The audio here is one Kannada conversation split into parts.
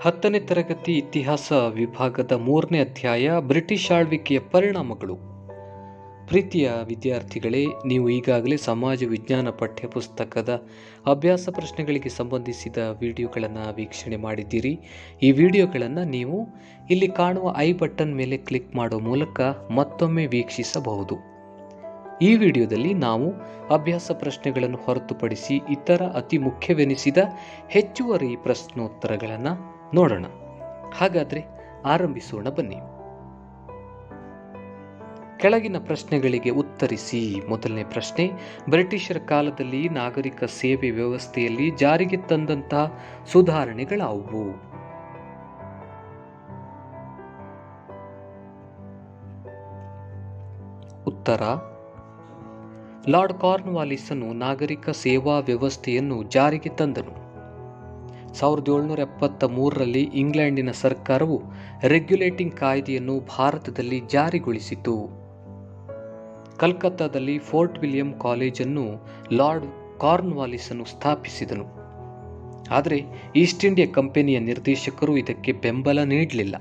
10ನೇ ತರಗತಿ ಇತಿಹಾಸ ವಿಭಾಗದ 3ನೇ ಅಧ್ಯಾಯ ಬ್ರಿಟಿಷ್ ಆಳ್ವಿಕೆಯ ಪರಿಣಾಮಗಳು. ಪ್ರೀತಿಯ ವಿದ್ಯಾರ್ಥಿಗಳೇ, ನೀವು ಈಗಾಗಲೇ ಸಮಾಜ ವಿಜ್ಞಾನ ಪಠ್ಯಪುಸ್ತಕದ ಅಭ್ಯಾಸ ಪ್ರಶ್ನೆಗಳಿಗೆ ಸಂಬಂಧಿಸಿದ ವಿಡಿಯೋಗಳನ್ನು ವೀಕ್ಷಣೆ ಮಾಡಿದ್ದೀರಿ. ಈ ವಿಡಿಯೋಗಳನ್ನು ನೀವು ಇಲ್ಲಿ ಕಾಣುವ ಐ ಬಟನ್ ಮೇಲೆ ಕ್ಲಿಕ್ ಮಾಡುವ ಮೂಲಕ ಮತ್ತೊಮ್ಮೆ ವೀಕ್ಷಿಸಬಹುದು. ಈ ವಿಡಿಯೋದಲ್ಲಿ ನಾವು ಅಭ್ಯಾಸ ಪ್ರಶ್ನೆಗಳನ್ನು ಹೊರತುಪಡಿಸಿ ಇತರ ಅತಿ ಮುಖ್ಯವೆನಿಸಿದ ಹೆಚ್ಚುವರಿ ಪ್ರಶ್ನೋತ್ತರಗಳನ್ನು ನೋಡೋಣ. ಹಾಗಾದರೆ ಆರಂಭಿಸೋಣ ಬನ್ನಿ. ಕೆಳಗಿನ ಪ್ರಶ್ನೆಗಳಿಗೆ ಉತ್ತರಿಸಿ. ಮೊದಲನೇ ಪ್ರಶ್ನೆ, ಬ್ರಿಟಿಷರ ಕಾಲದಲ್ಲಿ ನಾಗರಿಕ ಸೇವೆ ವ್ಯವಸ್ಥೆಯಲ್ಲಿ ಜಾರಿಗೆ ತಂದಂತಹ ಸುಧಾರಣೆಗಳಾವುವು? ಉತ್ತರ, ಲಾರ್ಡ್ ಕಾರ್ನ್ವಾಲಿಸನು ನಾಗರಿಕ ಸೇವಾ ವ್ಯವಸ್ಥೆಯನ್ನು ಜಾರಿಗೆ ತಂದನು. 1773ರಲ್ಲಿ ಇಂಗ್ಲೆಂಡಿನ ಸರ್ಕಾರವು ರೆಗ್ಯುಲೇಟಿಂಗ್ ಕಾಯ್ದೆಯನ್ನು ಭಾರತದಲ್ಲಿ ಜಾರಿಗೊಳಿಸಿತು. ಕಲ್ಕತ್ತಾದಲ್ಲಿ ಫೋರ್ಟ್ ವಿಲಿಯಂ ಕಾಲೇಜನ್ನು ಲಾರ್ಡ್ ಕಾರ್ನ್ವಾಲಿಸನು ಸ್ಥಾಪಿಸಿದನು. ಆದರೆ ಈಸ್ಟ್ ಇಂಡಿಯಾ ಕಂಪನಿಯ ನಿರ್ದೇಶಕರು ಇದಕ್ಕೆ ಬೆಂಬಲ ನೀಡಲಿಲ್ಲ.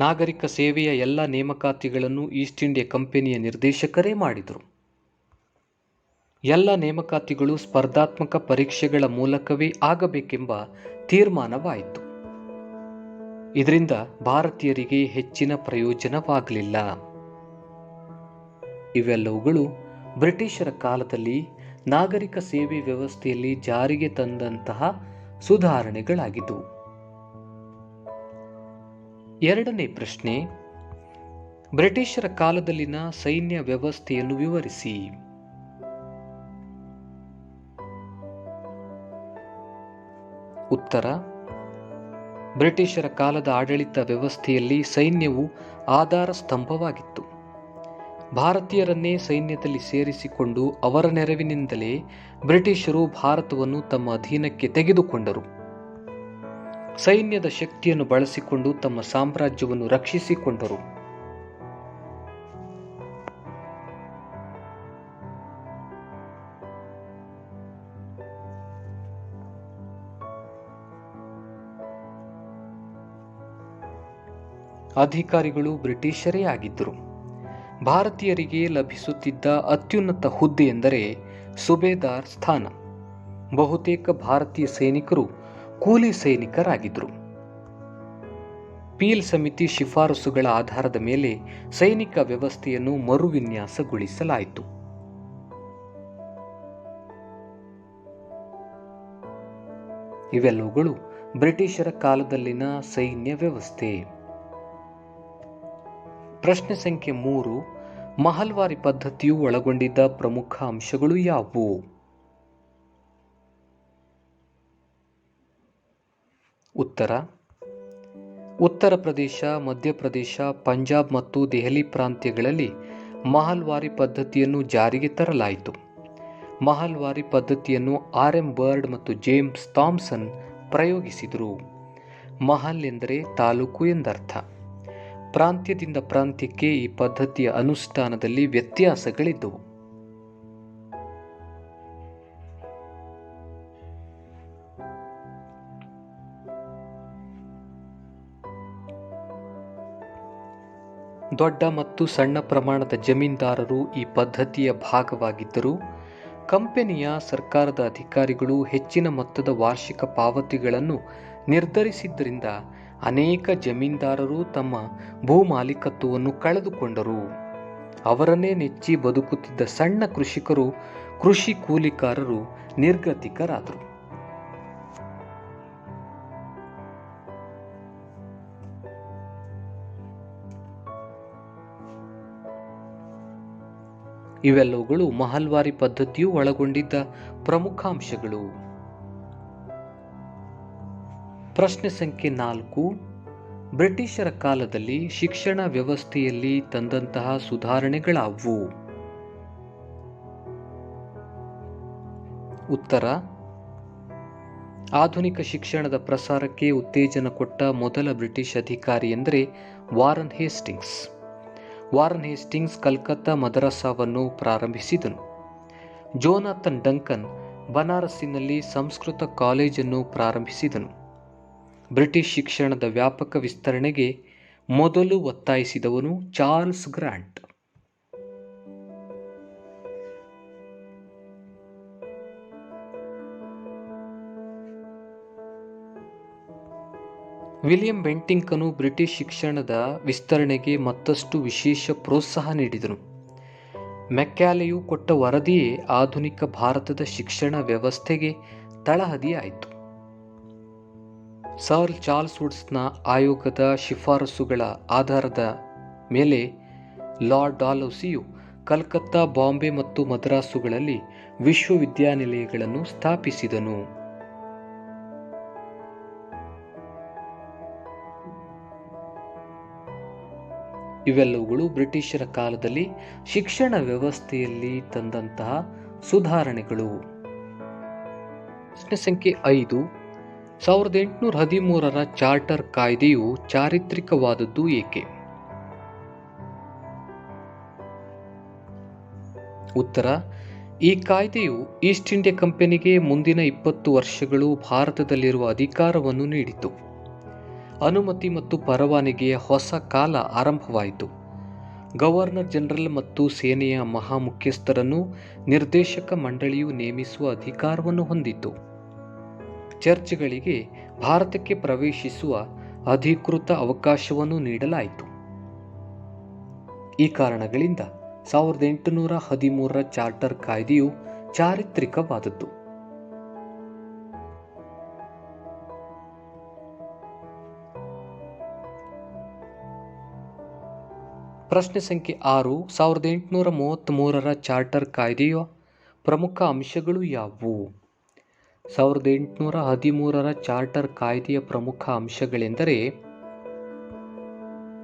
ನಾಗರಿಕ ಸೇವೆಯ ಎಲ್ಲ ನೇಮಕಾತಿಗಳನ್ನು ಈಸ್ಟ್ ಇಂಡಿಯಾ ಕಂಪನಿಯ ನಿರ್ದೇಶಕರೇ ಮಾಡಿದರು. ಎಲ್ಲ ನೇಮಕಾತಿಗಳು ಸ್ಪರ್ಧಾತ್ಮಕ ಪರೀಕ್ಷೆಗಳ ಮೂಲಕವೇ ಆಗಬೇಕೆಂಬ ತೀರ್ಮಾನವಾಯಿತು. ಇದರಿಂದ ಭಾರತೀಯರಿಗೆ ಹೆಚ್ಚಿನ ಪ್ರಯೋಜನವಾಗಲಿಲ್ಲ. ಇವೆಲ್ಲವುಗಳು ಬ್ರಿಟಿಷರ ಕಾಲದಲ್ಲಿ ನಾಗರಿಕ ಸೇವೆ ವ್ಯವಸ್ಥೆಯಲ್ಲಿ ಜಾರಿಗೆ ತಂದಂತಹ ಸುಧಾರಣೆಗಳಾಗಿದ್ದವು. ಎರಡನೇ ಪ್ರಶ್ನೆ, ಬ್ರಿಟಿಷರ ಕಾಲದಲ್ಲಿನ ಸೈನ್ಯ ವ್ಯವಸ್ಥೆಯನ್ನು ವಿವರಿಸಿ. ಉತ್ತರ, ಬ್ರಿಟಿಷರ ಕಾಲದ ಆಡಳಿತ ವ್ಯವಸ್ಥೆಯಲ್ಲಿ ಸೈನ್ಯವು ಆಧಾರ ಸ್ತಂಭವಾಗಿತ್ತು. ಭಾರತೀಯರನ್ನೇ ಸೈನ್ಯದಲ್ಲಿ ಸೇರಿಸಿಕೊಂಡು ಅವರ ನೆರವಿನಿಂದಲೇ ಬ್ರಿಟಿಷರು ಭಾರತವನ್ನು ತಮ್ಮ ಅಧೀನಕ್ಕೆ ತೆಗೆದುಕೊಂಡರು. ಸೈನ್ಯದ ಶಕ್ತಿಯನ್ನು ಬಳಸಿಕೊಂಡು ತಮ್ಮ ಸಾಮ್ರಾಜ್ಯವನ್ನು ರಕ್ಷಿಸಿಕೊಂಡರು. ಅಧಿಕಾರಿಗಳು ಬ್ರಿಟಿಷರೇ ಆಗಿದ್ದರು. ಭಾರತೀಯರಿಗೆ ಲಭಿಸುತ್ತಿದ್ದ ಅತ್ಯುನ್ನತ ಹುದ್ದೆ ಎಂದರೆ ಸುಬೇದಾರ್ ಸ್ಥಾನ. ಬಹುತೇಕ ಭಾರತೀಯ ಸೈನಿಕರು ಕೂಲಿ ಸೈನಿಕರಾಗಿದ್ದರು. ಪೀಲ್ ಸಮಿತಿ ಶಿಫಾರಸುಗಳ ಆಧಾರದ ಮೇಲೆ ಸೈನಿಕ ವ್ಯವಸ್ಥೆಯನ್ನು ಮರುವಿನ್ಯಾಸಗೊಳಿಸಲಾಯಿತು. ಇವೆಲ್ಲವುಗಳು ಬ್ರಿಟಿಷರ ಕಾಲದಲ್ಲಿನ ಸೈನ್ಯ ವ್ಯವಸ್ಥೆ. ಪ್ರಶ್ನೆ ಸಂಖ್ಯೆ 3, ಮಹಲ್ವಾರಿ ಪದ್ಧತಿಯು ಒಳಗೊಂಡಿದ್ದ ಪ್ರಮುಖ ಅಂಶಗಳು ಯಾವುವು? ಉತ್ತರ, ಉತ್ತರ ಪ್ರದೇಶ, ಮಧ್ಯಪ್ರದೇಶ, ಪಂಜಾಬ್ ಮತ್ತು ದೆಹಲಿ ಪ್ರಾಂತ್ಯಗಳಲ್ಲಿ ಮಹಲ್ವಾರಿ ಪದ್ಧತಿಯನ್ನು ಜಾರಿಗೆ ತರಲಾಯಿತು. ಮಹಲ್ವಾರಿ ಪದ್ಧತಿಯನ್ನು ಆರ್.ಎಂ. ಬರ್ಡ್ ಮತ್ತು ಜೇಮ್ಸ್ ಥಾಮ್ಸನ್ ಪ್ರಯೋಗಿಸಿದರು. ಮಹಲ್ ಎಂದರೆ ತಾಲೂಕು ಎಂದರ್ಥ. ಪ್ರಾಂತ್ಯದಿಂದ ಪ್ರಾಂತ್ಯಕ್ಕೆ ಈ ಪದ್ಧತಿಯ ಅನುಷ್ಠಾನದಲ್ಲಿ ವ್ಯತ್ಯಾಸಗಳಿದ್ದವು. ದೊಡ್ಡ ಮತ್ತು ಸಣ್ಣ ಪ್ರಮಾಣದ ಜಮೀನ್ದಾರರು ಈ ಪದ್ಧತಿಯ ಭಾಗವಾಗಿದ್ದರು. ಕಂಪನಿಯ ಸರ್ಕಾರದ ಅಧಿಕಾರಿಗಳು ಹೆಚ್ಚಿನ ಮೊತ್ತದ ವಾರ್ಷಿಕ ಪಾವತಿಗಳನ್ನು ನಿರ್ಧರಿಸಿದ್ದರಿಂದ ಅನೇಕ ಜಮೀನ್ದಾರರು ತಮ್ಮ ಭೂಮಾಲೀಕತ್ವವನ್ನು ಕಳೆದುಕೊಂಡರು. ಅವರನ್ನೇ ನೆಚ್ಚಿ ಬದುಕುತ್ತಿದ್ದ ಸಣ್ಣ ಕೃಷಿಕರು, ಕೃಷಿ ಕೂಲಿಕಾರರು ನಿರ್ಗತಿಕರಾದರು. ಇವೆಲ್ಲವುಗಳು ಮಹಲ್ವಾರಿ ಪದ್ಧತಿಯು ಒಳಗೊಂಡಿದ್ದ ಪ್ರಮುಖ ಅಂಶಗಳು. ಪ್ರಶ್ನೆ ಸಂಖ್ಯೆ 4, ಬ್ರಿಟಿಷರ ಕಾಲದಲ್ಲಿ ಶಿಕ್ಷಣ ವ್ಯವಸ್ಥೆಯಲ್ಲಿ ತಂದಂತಹ ಸುಧಾರಣೆಗಳಾವುವು? ಉತ್ತರ, ಆಧುನಿಕ ಶಿಕ್ಷಣದ ಪ್ರಸಾರಕ್ಕೆ ಉತ್ತೇಜನ ಕೊಟ್ಟ ಮೊದಲ ಬ್ರಿಟಿಷ್ ಅಧಿಕಾರಿ ಎಂದರೆ Warren Hastings. Warren Hastings Calcutta ಮದರಸಾವನ್ನು ಪ್ರಾರಂಭಿಸಿದನು. ಜೋನಾಥನ್ ಡಂಕನ್ ಬನಾರಸ್ಸಿನಲ್ಲಿ ಸಂಸ್ಕೃತ ಕಾಲೇಜನ್ನು ಪ್ರಾರಂಭಿಸಿದನು. ಬ್ರಿಟಿಷ್ ಶಿಕ್ಷಣದ ವ್ಯಾಪಕ ವಿಸ್ತರಣೆಗೆ ಮೊದಲು ಒತ್ತಾಯಿಸಿದವನು ಚಾರ್ಲ್ಸ್ ಗ್ರಾಂಟ್. ವಿಲಿಯಂ ಬೆಂಟಿಂಕನು ಬ್ರಿಟಿಷ್ ಶಿಕ್ಷಣದ ವಿಸ್ತರಣೆಗೆ ಮತ್ತಷ್ಟು ವಿಶೇಷ ಪ್ರೋತ್ಸಾಹ ನೀಡಿದನು. ಮೆಕ್ಯಾಲೆಯು ಕೊಟ್ಟ ವರದಿಯೇ ಆಧುನಿಕ ಭಾರತದ ಶಿಕ್ಷಣ ವ್ಯವಸ್ಥೆಗೆ ತಳಹದಿಯಾಯಿತು. ಸರ್ ಚಾರ್ಲ್ಸ್ ವುಡ್ಸ್ನ ಆಯೋಗದ ಶಿಫಾರಸುಗಳ ಆಧಾರದ ಮೇಲೆ ಲಾರ್ಡ್ ಡಾಲೌಸಿಯು ಕಲ್ಕತ್ತಾ, ಬಾಂಬೆ ಮತ್ತು ಮದ್ರಾಸುಗಳಲ್ಲಿ ವಿಶ್ವವಿದ್ಯಾನಿಲಯಗಳನ್ನು ಸ್ಥಾಪಿಸಿದನು. ಇವೆಲ್ಲವುಗಳು ಬ್ರಿಟಿಷರ ಕಾಲದಲ್ಲಿ ಶಿಕ್ಷಣ ವ್ಯವಸ್ಥೆಯಲ್ಲಿ ತಂದಂತಹ ಸುಧಾರಣೆಗಳು. ಪ್ರಶ್ನೆ ಸಂಖ್ಯೆ 5. 1813ರ ಚಾರ್ಟರ್ ಕಾಯ್ದೆಯು ಚಾರಿತ್ರಿಕವಾದದ್ದು ಏಕೆ? ಉತ್ತರ: ಈ ಕಾಯ್ದೆಯು ಈಸ್ಟ್ ಇಂಡಿಯಾ ಕಂಪನಿಗೆ ಮುಂದಿನ 20 ವರ್ಷಗಳು ಭಾರತದಲ್ಲಿರುವ ಅಧಿಕಾರವನ್ನು ನೀಡಿತು. ಅನುಮತಿ ಮತ್ತು ಪರವಾನಗಿಯ ಹೊಸ ಕಾಲ ಆರಂಭವಾಯಿತು. ಗವರ್ನರ್ ಜನರಲ್ ಮತ್ತು ಸೇನೆಯ ಮಹಾಮುಖ್ಯಸ್ಥರನ್ನು ನಿರ್ದೇಶಕ ಮಂಡಳಿಯು ನೇಮಿಸುವ ಅಧಿಕಾರವನ್ನು ಹೊಂದಿತು. ಚರ್ಚ್ಗಳಿಗೆ ಭಾರತಕ್ಕೆ ಪ್ರವೇಶಿಸುವ ಅಧಿಕೃತ ಅವಕಾಶವನ್ನು ನೀಡಲಾಯಿತು. ಈ ಕಾರಣಗಳಿಂದ 1813ರ ಚಾರ್ಟರ್ ಕಾಯ್ದೆಯು ಚಾರಿತ್ರಿಕವಾದದ್ದು. ಪ್ರಶ್ನೆ ಸಂಖ್ಯೆ 6. 1833ರ ಚಾರ್ಟರ್ ಕಾಯ್ದೆಯ ಪ್ರಮುಖ ಅಂಶಗಳು ಯಾವುವು? 1813ರ ಚಾರ್ಟರ್ ಕಾಯ್ದೆಯ ಪ್ರಮುಖ ಅಂಶಗಳೆಂದರೆ: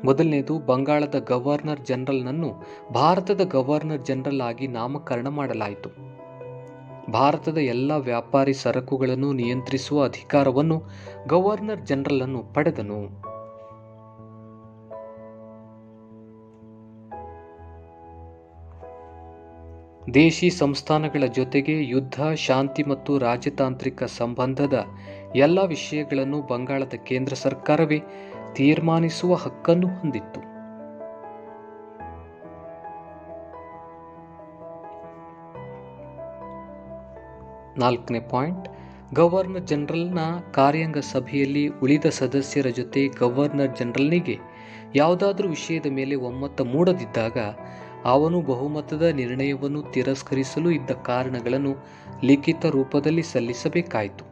ಮೊದಲನೇದು, ಬಂಗಾಳದ ಗವರ್ನರ್ ಜನರಲ್ನನ್ನು ಭಾರತದ ಗವರ್ನರ್ ಜನರಲ್ ಆಗಿ ನಾಮಕರಣ ಮಾಡಲಾಯಿತು. ಭಾರತದ ಎಲ್ಲ ವ್ಯಾಪಾರಿ ಸರಕುಗಳನ್ನು ನಿಯಂತ್ರಿಸುವ ಅಧಿಕಾರವನ್ನು ಗವರ್ನರ್ ಜನರಲ್ ಅನ್ನು ಪಡೆದನು. ದೇಶಿ ಸಂಸ್ಥಾನಗಳ ಜೊತೆಗೆ ಯುದ್ಧ, ಶಾಂತಿ ಮತ್ತು ರಾಜತಾಂತ್ರಿಕ ಸಂಬಂಧದ ಎಲ್ಲ ವಿಷಯಗಳನ್ನು ಬಂಗಾಳದ ಕೇಂದ್ರ ಸರ್ಕಾರವೇ ತೀರ್ಮಾನಿಸುವ ಹಕ್ಕನ್ನು ಹೊಂದಿತ್ತು. ನಾಲ್ಕನೇ ಪಾಯಿಂಟ್, ಗವರ್ನರ್ ಜನರಲ್ನ ಕಾರ್ಯಾಂಗ ಸಭೆಯಲ್ಲಿ ಉಳಿದ ಸದಸ್ಯರ ಜೊತೆ ಗವರ್ನರ್ ಜನರಲ್ನಿಗೆ ಯಾವುದಾದರೂ ವಿಷಯದ ಮೇಲೆ ಒಮ್ಮತ ಮೂಡದಿದ್ದಾಗ ಅವನು ಬಹುಮತದ ನಿರ್ಣಯವನ್ನು ತಿರಸ್ಕರಿಸಲು ಇದ್ದ ಕಾರಣಗಳನ್ನು ಲಿಖಿತ ರೂಪದಲ್ಲಿ ಸಲ್ಲಿಸಬೇಕಾಯಿತು.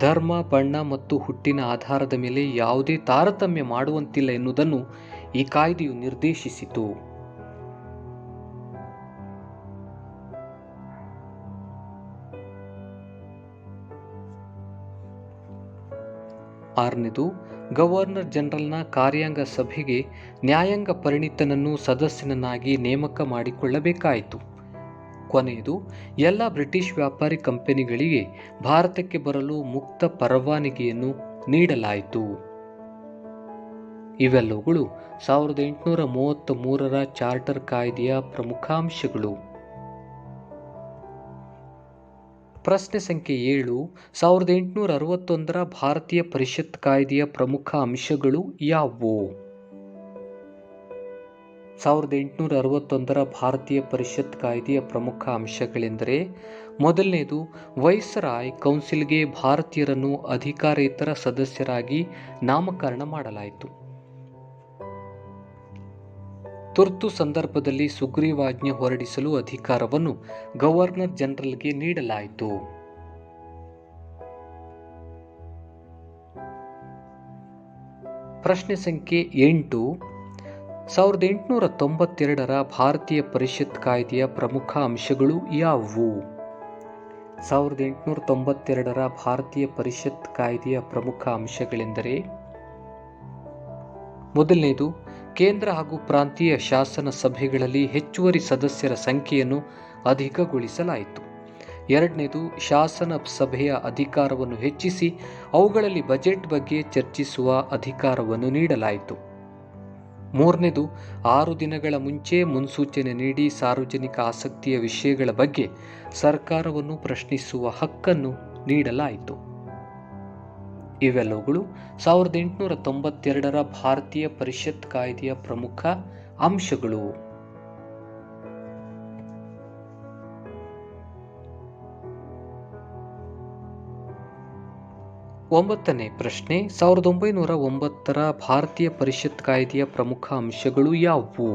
ಧರ್ಮ, ಬಣ್ಣ ಮತ್ತು ಹುಟ್ಟಿನ ಆಧಾರದ ಮೇಲೆ ಯಾವುದೇ ತಾರತಮ್ಯ ಮಾಡುವಂತಿಲ್ಲ ಎನ್ನುವುದನ್ನು ಈ ಕಾಯ್ದೆಯು ನಿರ್ದೇಶಿಸಿತು. ಆರನೇದು, ಗವರ್ನರ್ ಜನರಲ್ನ ಕಾರ್ಯಾಂಗ ಸಭೆಗೆ ನ್ಯಾಯಾಂಗ ಪರಿಣಿತನನ್ನು ಸದಸ್ಯನನ್ನಾಗಿ ನೇಮಕ ಮಾಡಿಕೊಳ್ಳಬೇಕಾಯಿತು. ಕೊನೆಯದು, ಎಲ್ಲ ಬ್ರಿಟಿಷ್ ವ್ಯಾಪಾರಿ ಕಂಪನಿಗಳಿಗೆ ಭಾರತಕ್ಕೆ ಬರಲು ಮುಕ್ತ ಪರವಾನಗಿಯನ್ನು ನೀಡಲಾಯಿತು. ಇವೆಲ್ಲವುಗಳು 1833ರ ಚಾರ್ಟರ್ ಕಾಯ್ದೆಯ ಪ್ರಮುಖ ಅಂಶಗಳು. ಪ್ರಶ್ನೆ ಸಂಖ್ಯೆ 7. 1861ರ ಭಾರತೀಯ ಪರಿಷತ್ ಕಾಯ್ದೆಯ ಪ್ರಮುಖ ಅಂಶಗಳು ಯಾವುವು? 1861ರ ಭಾರತೀಯ ಪರಿಷತ್ ಕಾಯ್ದೆಯ ಪ್ರಮುಖ ಅಂಶಗಳೆಂದರೆ: ಮೊದಲನೇದು, ವೈಸ್ರಾಯ್ ಕೌನ್ಸಿಲ್ಗೆ ಭಾರತೀಯರನ್ನು ಅಧಿಕಾರೇತರ ಸದಸ್ಯರಾಗಿ ನಾಮಕರಣ ಮಾಡಲಾಯಿತು. ತುರ್ತು ಸಂದರ್ಭದಲ್ಲಿ ಸುಗ್ರೀವಾಜ್ಞೆ ಹೊರಡಿಸಲು ಅಧಿಕಾರವನ್ನು ಗವರ್ನರ್ ಜನರಲ್ಗೆ ನೀಡಲಾಯಿತು. ಪ್ರಶ್ನೆ ಸಂಖ್ಯೆ 8. 1892ರ ಭಾರತೀಯ ಪರಿಷತ್ ಕಾಯ್ದೆಯ ಪ್ರಮುಖ ಅಂಶಗಳು ಯಾವುವು? 1892ರ ಭಾರತೀಯ ಪರಿಷತ್ ಕಾಯ್ದೆಯ ಪ್ರಮುಖ ಅಂಶಗಳೆಂದರೆ: ಮೊದಲನೇದು, ಕೇಂದ್ರ ಹಾಗೂ ಪ್ರಾಂತೀಯ ಶಾಸನ ಸಭೆಗಳಲ್ಲಿ ಹೆಚ್ಚುವರಿ ಸದಸ್ಯರ ಸಂಖ್ಯೆಯನ್ನು ಅಧಿಕಗೊಳಿಸಲಾಯಿತು. ಎರಡನೇದು, ಶಾಸನ ಸಭೆಯ ಅಧಿಕಾರವನ್ನು ಹೆಚ್ಚಿಸಿ ಅವುಗಳಲ್ಲಿ ಬಜೆಟ್ ಬಗ್ಗೆ ಚರ್ಚಿಸುವ ಅಧಿಕಾರವನ್ನು ನೀಡಲಾಯಿತು. ಮೂರನೇದು, 6 ದಿನಗಳ ಮುಂಚೆ ಮುನ್ಸೂಚನೆ ನೀಡಿ ಸಾರ್ವಜನಿಕ ಆಸಕ್ತಿಯ ವಿಷಯಗಳ ಬಗ್ಗೆ ಸರ್ಕಾರವನ್ನು ಪ್ರಶ್ನಿಸುವ ಹಕ್ಕನ್ನು ನೀಡಲಾಯಿತು. ಇವೆಲ್ಲವುಗಳು 1892ರ ಭಾರತೀಯ ಪರಿಷತ್ ಕಾಯ್ದೆಯ ಪ್ರಮುಖ ಅಂಶಗಳು. ಒಂಬತ್ತನೇ ಪ್ರಶ್ನೆ, 1909ರ ಭಾರತೀಯ ಪರಿಷತ್ ಕಾಯ್ದೆಯ ಪ್ರಮುಖ ಅಂಶಗಳು ಯಾವುವು?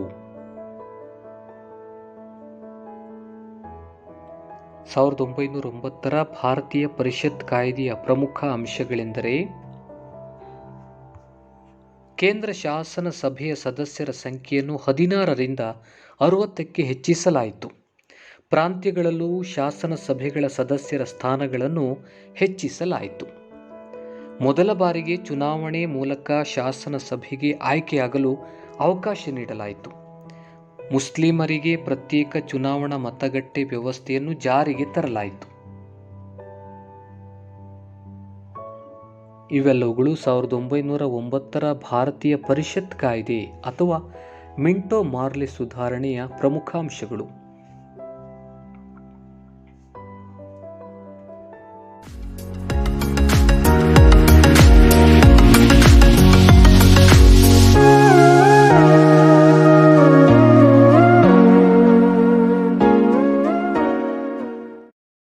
1909ರ ಭಾರತೀಯ ಪರಿಷತ್ ಕಾಯ್ದೆಯ ಪ್ರಮುಖ ಅಂಶಗಳೆಂದರೆ, ಕೇಂದ್ರ ಶಾಸನ ಸಭೆಯ ಸದಸ್ಯರ ಸಂಖ್ಯೆಯನ್ನು 16ರಿಂದ 60ಕ್ಕೆ ಹೆಚ್ಚಿಸಲಾಯಿತು. ಪ್ರಾಂತ್ಯಗಳಲ್ಲೂ ಶಾಸನ ಸಭೆಗಳ ಸದಸ್ಯರ ಸ್ಥಾನಗಳನ್ನು ಹೆಚ್ಚಿಸಲಾಯಿತು. ಮೊದಲ ಬಾರಿಗೆ ಚುನಾವಣೆ ಮೂಲಕ ಶಾಸನ ಸಭೆಗೆ ಆಯ್ಕೆಯಾಗಲು ಅವಕಾಶ ನೀಡಲಾಯಿತು. ಮುಸ್ಲಿಮರಿಗೆ ಪ್ರತ್ಯೇಕ ಚುನಾವಣಾ ಮತಗಟ್ಟೆ ವ್ಯವಸ್ಥೆಯನ್ನು ಜಾರಿಗೆ ತರಲಾಯಿತು. ಇವೆಲ್ಲವುಗಳು 1909ರ ಭಾರತೀಯ ಪರಿಷತ್ ಕಾಯ್ದೆ ಅಥವಾ ಮಿಂಟೋ ಮಾರ್ಲೆ ಸುಧಾರಣೆಯ ಪ್ರಮುಖ ಅಂಶಗಳು.